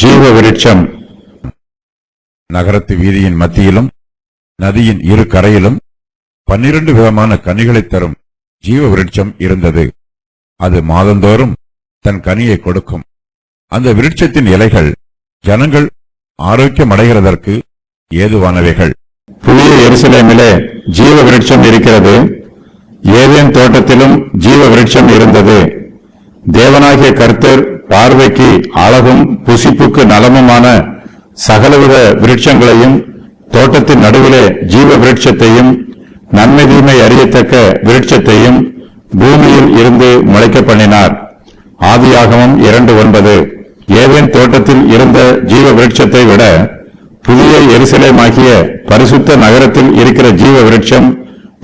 ஜீவ விருட்சம் நகரத்து வீதியின் மத்தியிலும் நதியின் இரு கரையிலும் 12 விதமான கனிகளை தரும் ஜீவ விருட்சம் இருந்தது. அது மாதந்தோறும் தன் கனியை கொடுக்கும். அந்த விருட்சத்தின் இலைகள் ஜனங்கள் ஆரோக்கியமடைகிறதற்கு ஏதுவானவைகள். புதிய எருசலேமிலே ஜீவ விருட்சம் இருக்கிறது. ஏதேன் தோட்டத்திலும் ஜீவ விருட்சம் இருந்தது. தேவனாகிய கர்த்தர் பார்வைக்கு அழகும் புசிப்புக்கு நலமுமான சகலவித விருட்சங்களையும் தோட்டத்தின் நடுவிலே ஜீவ விருட்சத்தையும் நன்மை தீமை அறியத்தக்க விருட்சத்தையும் பூமியில் இருந்து முளைக்க பண்ணினார். ஆதியாகமம் 2:9. ஏதேன் தோட்டத்தில் இருந்த ஜீவ விருட்சத்தை விட புதிய எருசலேமாகிய பரிசுத்த நகரத்தில் இருக்கிற ஜீவ விருட்சம்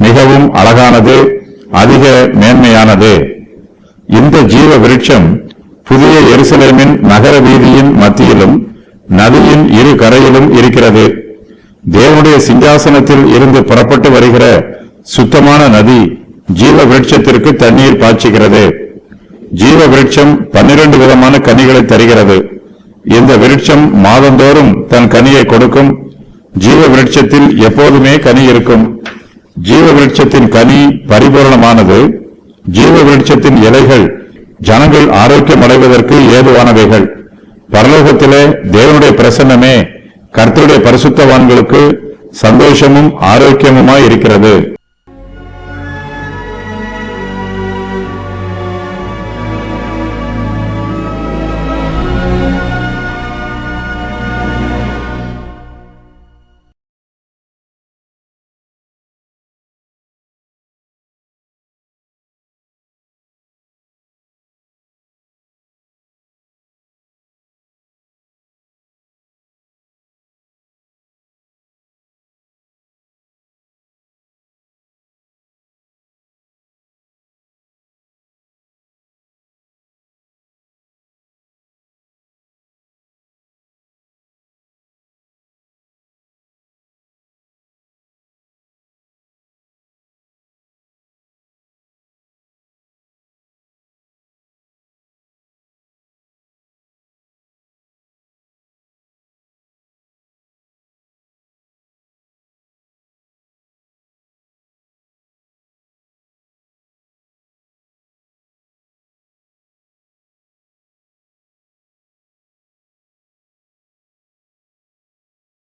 மிகவும் அழகானது, அதிக மேன்மையானது. இந்த ஜீவ விருட்சம் புதிய எருசலேமின் நகர வீதியின் மத்தியிலும் நதியின் இரு கரையிலும் இருக்கிறது. தேவனுடைய சிங்காசனத்தில் இருந்து புறப்பட்டு வருகிற சுத்தமான நதி ஜீவ விருட்சத்திற்கு தண்ணீர் பாய்ச்சுகிறது. ஜீவ விருட்சம் 12 விதமான கனிகளை தருகிறது. இந்த விருட்சம் மாதந்தோறும் தன் கனியை கொடுக்கும். ஜீவ விருட்சத்தில் எப்போதுமே கனி இருக்கும். ஜீவ விருட்சத்தின் கனி பரிபூரணமானது. ஜீவ விருட்சத்தின் இலைகள் ஜனங்கள் ஆரோக்கியம் அடைவதற்கு ஏதுவானவைகள். பரலோகத்திலே தேவனுடைய பிரசன்னமே கர்த்தருடைய பரிசுத்தவான்களுக்கு சந்தோஷமும் ஆரோக்கியமுமாய் இருக்கிறது.